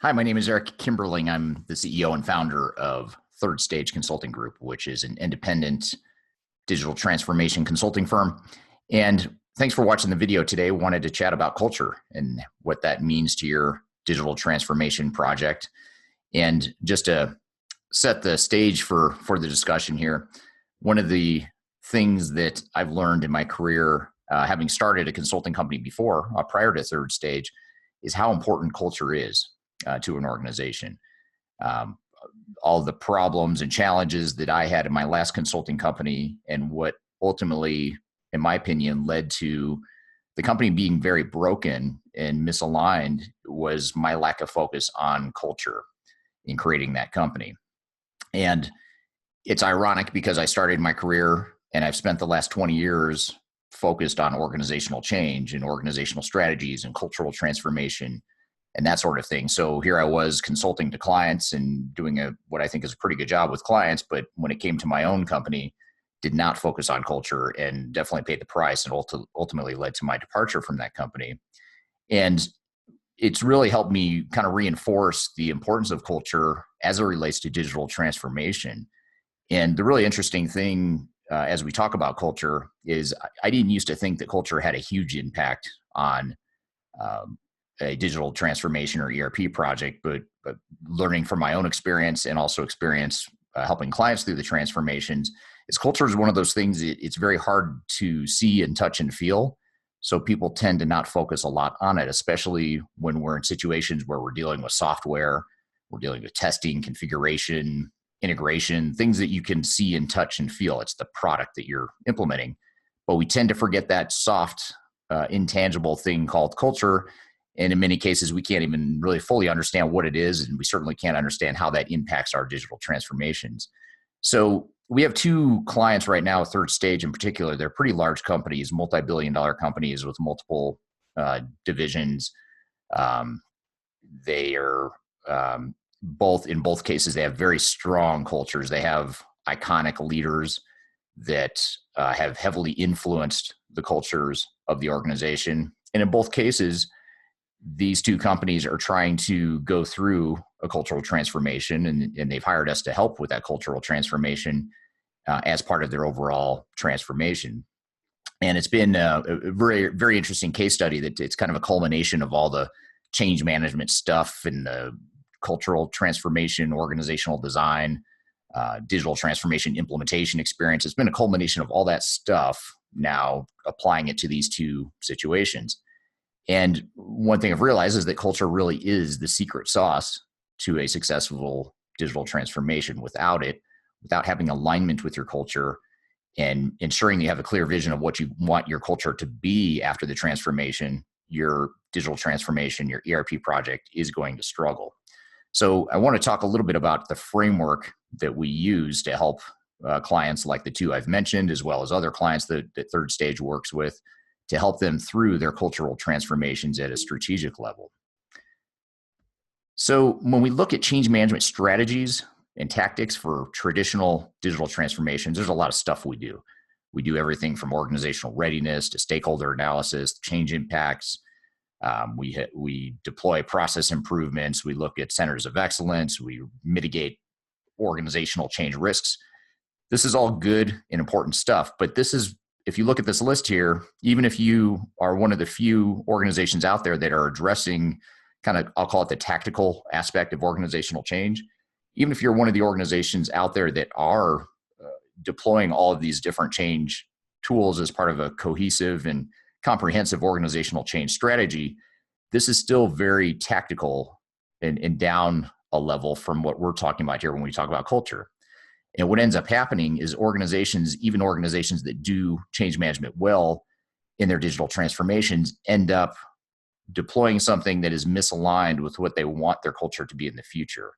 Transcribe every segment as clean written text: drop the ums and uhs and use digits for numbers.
Hi, my name is Eric Kimberling. I'm the CEO and founder of Third Stage Consulting Group, which is an independent digital transformation consulting firm. And thanks for watching the video today. Wanted to chat about culture and what that means to your digital transformation project. And just to set the stage for the discussion here, one of the things that I've learned in my career, having started a consulting company before, prior to Third Stage, is how important culture is to an organization. Um, all the problems and challenges that I had in my last consulting company, and what ultimately, in my opinion, led to the company being very broken and misaligned, was my lack of focus on culture in creating that company. And it's ironic because I started my career and I've spent the last 20 years focused on organizational change and organizational strategies and cultural transformation and that sort of thing. So here I was consulting to clients and doing what I think is a pretty good job with clients. But when it came to my own company, did not focus on culture and definitely paid the price, and ultimately led to my departure from that company. And it's really helped me kind of reinforce the importance of culture as it relates to digital transformation. And the really interesting thing, as we talk about culture, is I didn't used to think that culture had a huge impact on um, a digital transformation or ERP project, but learning from my own experience and also experience helping clients through the transformations, is culture is one of those things it's very hard to see and touch and feel. So people tend to not focus a lot on it, especially when we're in situations where we're dealing with software, we're dealing with testing, configuration, integration, things that you can see and touch and feel. It's the product that you're implementing. But we tend to forget that soft, intangible thing called culture. And in many cases, we can't even really fully understand what it is. And we certainly can't understand how that impacts our digital transformations. So we have two clients right now, Third Stage in particular. They're pretty large companies, multi-billion-dollar companies with multiple divisions. Um, they are in both cases, they have very strong cultures. They have iconic leaders that have heavily influenced the cultures of the organization. And in both cases, these two companies are trying to go through a cultural transformation, and they've hired us to help with that cultural transformation as part of their overall transformation. And it's been a very, very interesting case study that it's kind of a culmination of all the change management stuff and the cultural transformation, organizational design, digital transformation implementation experience. It's been a culmination of all that stuff, now applying it to these two situations. And one thing I've realized is that culture really is the secret sauce to a successful digital transformation. Without it, without having alignment with your culture and ensuring you have a clear vision of what you want your culture to be after the transformation, your digital transformation, your ERP project is going to struggle. So I want to talk a little bit about the framework that we use to help clients like the two I've mentioned, as well as other clients that Third Stage works with, to help them through their cultural transformations at a strategic level. So when we look at change management strategies and tactics for traditional digital transformations, there's a lot of stuff we do. We do everything from organizational readiness to stakeholder analysis, change impacts. We deploy process improvements. We look at centers of excellence. We mitigate organizational change risks. This is all good and important stuff, but if you look at this list here, even if you are one of the few organizations out there that are addressing kind of, I'll call it the tactical aspect of organizational change, even if you're one of the organizations out there that are deploying all of these different change tools as part of a cohesive and comprehensive organizational change strategy, this is still very tactical and down a level from what we're talking about here when we talk about culture. And what ends up happening is organizations, even organizations that do change management well in their digital transformations, end up deploying something that is misaligned with what they want their culture to be in the future.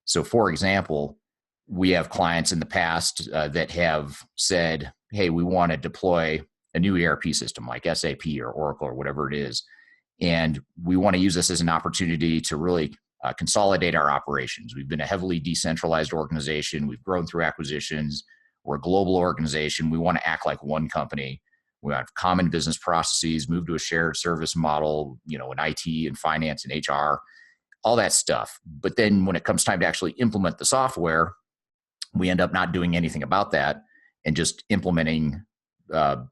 So, for example, we have clients in the past that have said, hey, we want to deploy a new ERP system like SAP or Oracle or whatever it is. And we want to use this as an opportunity to really consolidate our operations. We've been a heavily decentralized organization. We've grown through acquisitions. We're a global organization. We want to act like one company. We have common business processes, move to a shared service model, in IT and finance and HR. all that stuff. But then when it comes time to actually implement the software, we end up not doing anything about that and just implementing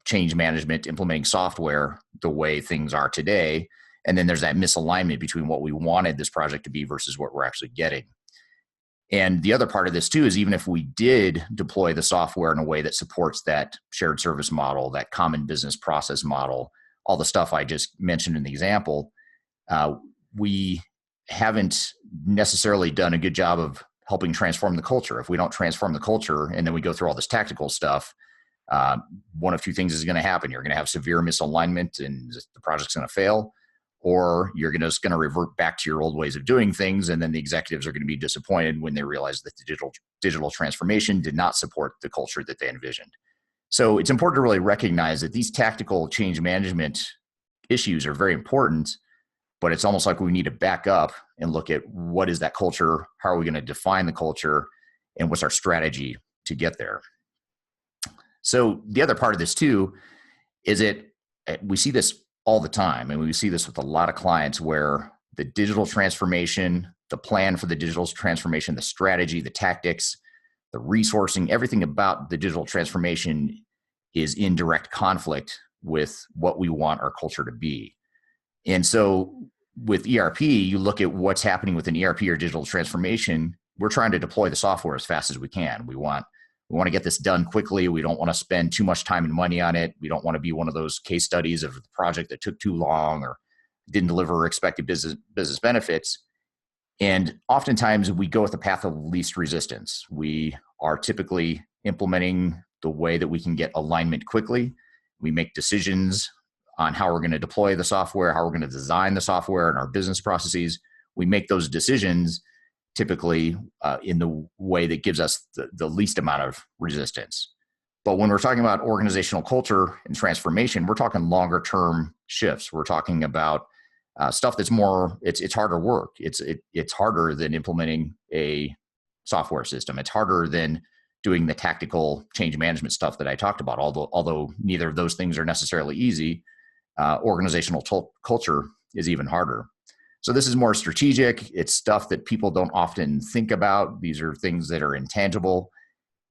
change management, implementing software the way things are today. And then there's that misalignment between what we wanted this project to be versus what we're actually getting. And the other part of this too is even if we did deploy the software in a way that supports that shared service model, that common business process model, all the stuff I just mentioned in the example, we haven't necessarily done a good job of helping transform the culture. If we don't transform the culture and then we go through all this tactical stuff, one of two things is going to happen. You're going to have severe misalignment and the project's going to fail, or you're just going to revert back to your old ways of doing things. And then the executives are going to be disappointed when they realize that the digital transformation did not support the culture that they envisioned. So it's important to really recognize that these tactical change management issues are very important, but it's almost like we need to back up and look at what is that culture, how are we going to define the culture, and what's our strategy to get there. So the other part of this too is that we see this all the time, and we see this with a lot of clients where the digital transformation, the plan for the digital transformation, the strategy, the tactics, the resourcing, everything about the digital transformation is in direct conflict with what we want our culture to be. And so with ERP, you look at what's happening with an ERP or digital transformation. We're trying to deploy the software as fast as we can. We want to get this done quickly. We don't want to spend too much time and money on it. We don't want to be one of those case studies of the project that took too long or didn't deliver expected business benefits. And oftentimes we go with the path of least resistance. We are typically implementing the way that we can get alignment quickly. We make decisions on how we're going to deploy the software, how we're going to design the software and our business processes. We make those decisions typically in the way that gives us the least amount of resistance. But when we're talking about organizational culture and transformation, we're talking longer term shifts. We're talking about stuff that's more, it's harder work. It's harder than implementing a software system. It's harder than doing the tactical change management stuff that I talked about. Although neither of those things are necessarily easy, organizational culture is even harder. So this is more strategic. It's stuff that people don't often think about. These are things that are intangible.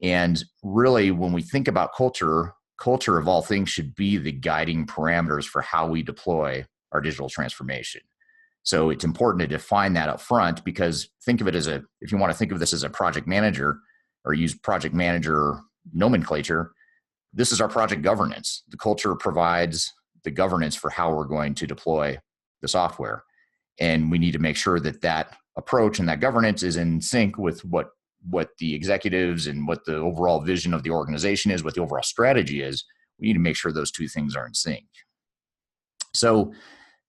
And really, when we think about culture of all things should be the guiding parameters for how we deploy our digital transformation. So it's important to define that up front, because think of it as if you want to think of this as a project manager or use project manager nomenclature, this is our project governance. The culture provides the governance for how we're going to deploy the software. And we need to make sure that that approach and that governance is in sync with what the executives and what the overall vision of the organization is, what the overall strategy is. We need to make sure those two things are in sync. So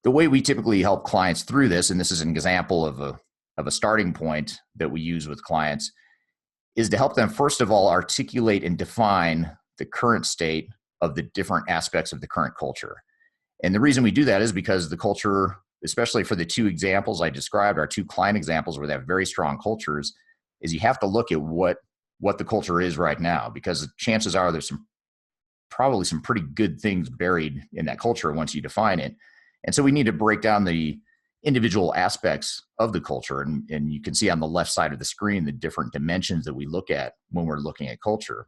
the way we typically help clients through this, and this is an example of a starting point that we use with clients, is to help them, first of all, articulate and define the current state of the different aspects of the current culture. And the reason we do that is because the culture, especially for the two examples I described, our two client examples where they have very strong cultures, is you have to look at what the culture is right now, because chances are there's probably some pretty good things buried in that culture once you define it. And so we need to break down the individual aspects of the culture. And you can see on the left side of the screen the different dimensions that we look at when we're looking at culture.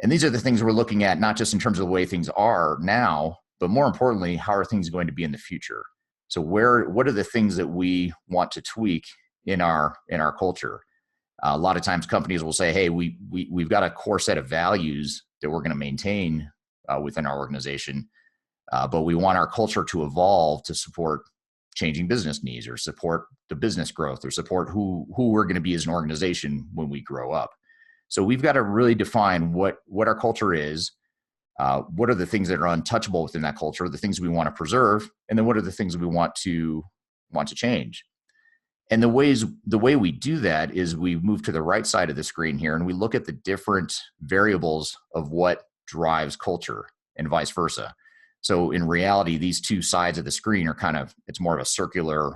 And these are the things we're looking at, not just in terms of the way things are now, but more importantly, how are things going to be in the future? So what are the things that we want to tweak in our culture? A lot of times companies will say, hey, we've got a core set of values that we're going to maintain within our organization, but we want our culture to evolve to support changing business needs or support the business growth or support who we're going to be as an organization when we grow up. So we've got to really define what our culture is, what are the things that are untouchable within that culture, the things we want to preserve, and then what are the things we want to change. And the way we do that is we move to the right side of the screen here and we look at the different variables of what drives culture and vice versa. So in reality, these two sides of the screen are it's more of a circular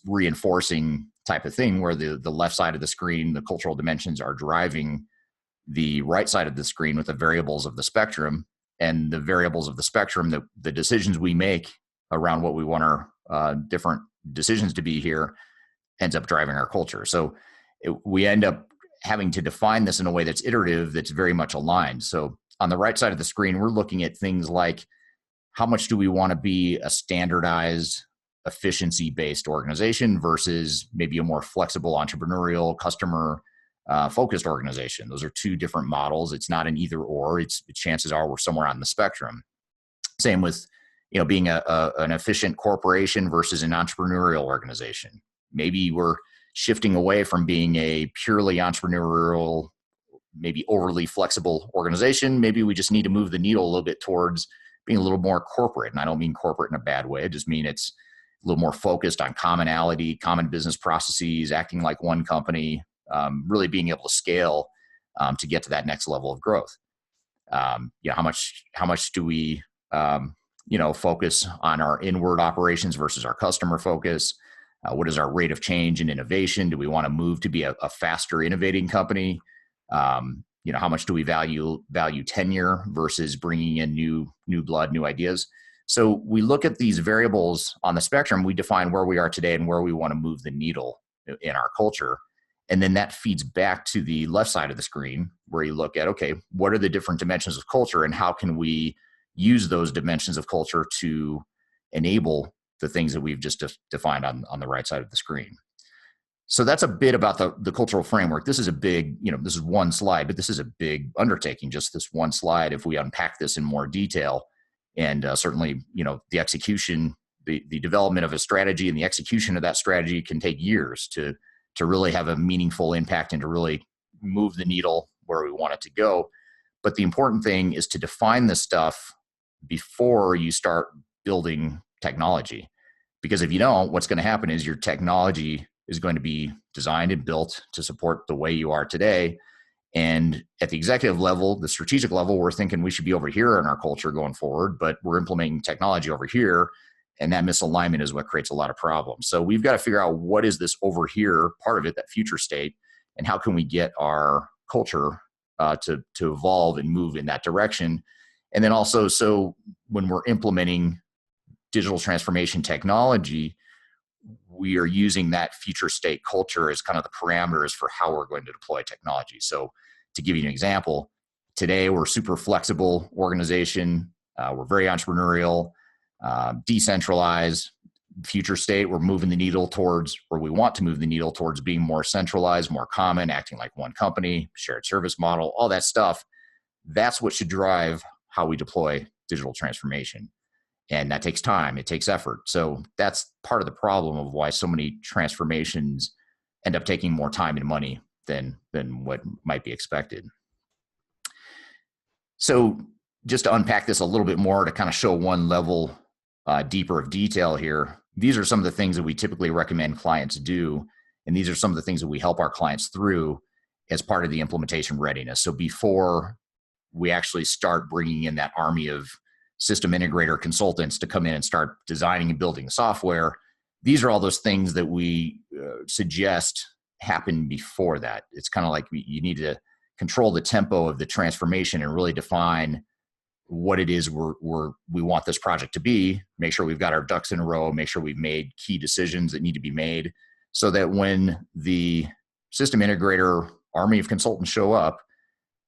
reinforcing type of thing, where the left side of the screen, the cultural dimensions, are driving the right side of the screen with the variables of the spectrum, and the variables of the spectrum, the decisions we make around what we want our different decisions to be here ends up driving our culture. So we end up having to define this in a way that's iterative, that's very much aligned. So on the right side of the screen, we're looking at things like how much do we want to be a standardized, efficiency-based organization versus maybe a more flexible, entrepreneurial, customer focused organization. Those are two different models. It's not an either or. It's chances are we're somewhere on the spectrum. Same with being an efficient corporation versus an entrepreneurial organization. Maybe we're shifting away from being a purely entrepreneurial, maybe overly flexible organization. Maybe we just need to move the needle a little bit towards being a little more corporate. And I don't mean corporate in a bad way. I just mean it's a little more focused on commonality, common business processes, acting like one company, really being able to scale to get to that next level of growth. How much do we focus on our inward operations versus our customer focus? What is our rate of change and innovation? Do we want to move to be a faster innovating company? How much do we value tenure versus bringing in new blood, new ideas? So we look at these variables on the spectrum. We define where we are today and where we want to move the needle in our culture. And then that feeds back to the left side of the screen where you look at, okay, what are the different dimensions of culture and how can we use those dimensions of culture to enable the things that we've just defined on the right side of the screen. So that's a bit about the cultural framework. This is a big, this is one slide, but this is a big undertaking, just this one slide. If we unpack this in more detail, and certainly, the execution, the development of a strategy and the execution of that strategy can take years to really have a meaningful impact and to really move the needle where we want it to go. But the important thing is to define this stuff before you start building technology. Because if you don't, what's going to happen is your technology is going to be designed and built to support the way you are today. And at the executive level, the strategic level, we're thinking we should be over here in our culture going forward, but we're implementing technology over here. And that misalignment is what creates a lot of problems. So we've got to figure out what is this over here part of it, that future state, and how can we get our culture to evolve and move in that direction. And then also, so when we're implementing digital transformation technology, we are using that future state culture as kind of the parameters for how we're going to deploy technology. So to give you an example, today we're a super flexible organization. We're very entrepreneurial, decentralized. Future state, we're moving the needle towards, or we want to move the needle towards being more centralized, more common, acting like one company, shared service model, all that stuff. That's what should drive how we deploy digital transformation. And that takes time, it takes effort. So that's part of the problem of why so many transformations end up taking more time and money than what might be expected. So just to unpack this a little bit more, to kind of show one level deeper of detail here, these are some of the things that we typically recommend clients do. And these are some of the things that we help our clients through as part of the implementation readiness. So before we actually start bringing in that army of system integrator consultants to come in and start designing and building the software, these are all those things that we suggest happen before that. It's kind of like you need to control the tempo of the transformation and really define what it is we want this project to be, make sure we've got our ducks in a row, make sure we've made key decisions that need to be made, so that when the system integrator army of consultants show up,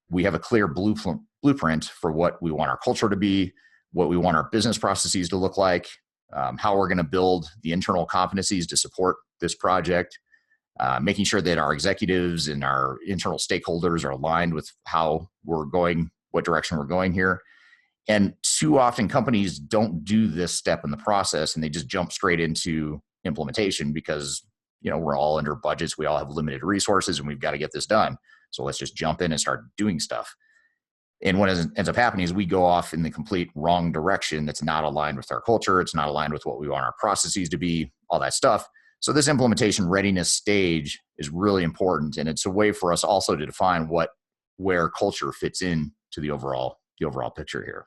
we have a clear blueprint for what we want our culture to be, what we want our business processes to look like, how we're going to build the internal competencies to support this project, making sure that our executives and our internal stakeholders are aligned with how we're going, what direction we're going here. And too often companies don't do this step in the process and they just jump straight into implementation because, we're all under budgets. We all have limited resources and we've got to get this done. So let's just jump in and start doing stuff. And what ends up happening is we go off in the complete wrong direction that's not aligned with our culture. It's not aligned with what we want our processes to be, all that stuff. So this implementation readiness stage is really important. And it's a way for us also to define where culture fits in to the overall picture here.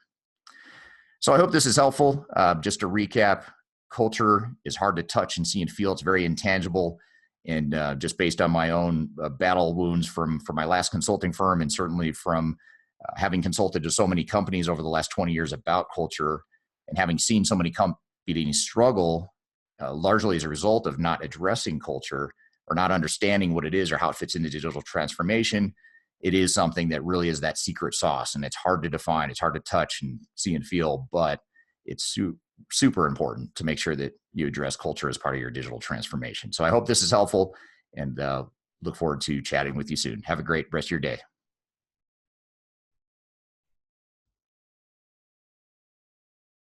So I hope this is helpful. Just to recap, culture is hard to touch and see and feel. It's very intangible. And just based on my own battle wounds from my last consulting firm, and certainly from having consulted to so many companies over the last 20 years about culture, and having seen so many companies struggle largely as a result of not addressing culture or not understanding what it is or how it fits into digital transformation. It is something that really is that secret sauce, and it's hard to define. It's hard to touch and see and feel, but it's super important to make sure that you address culture as part of your digital transformation. So I hope this is helpful, and look forward to chatting with you soon. Have a great rest of your day.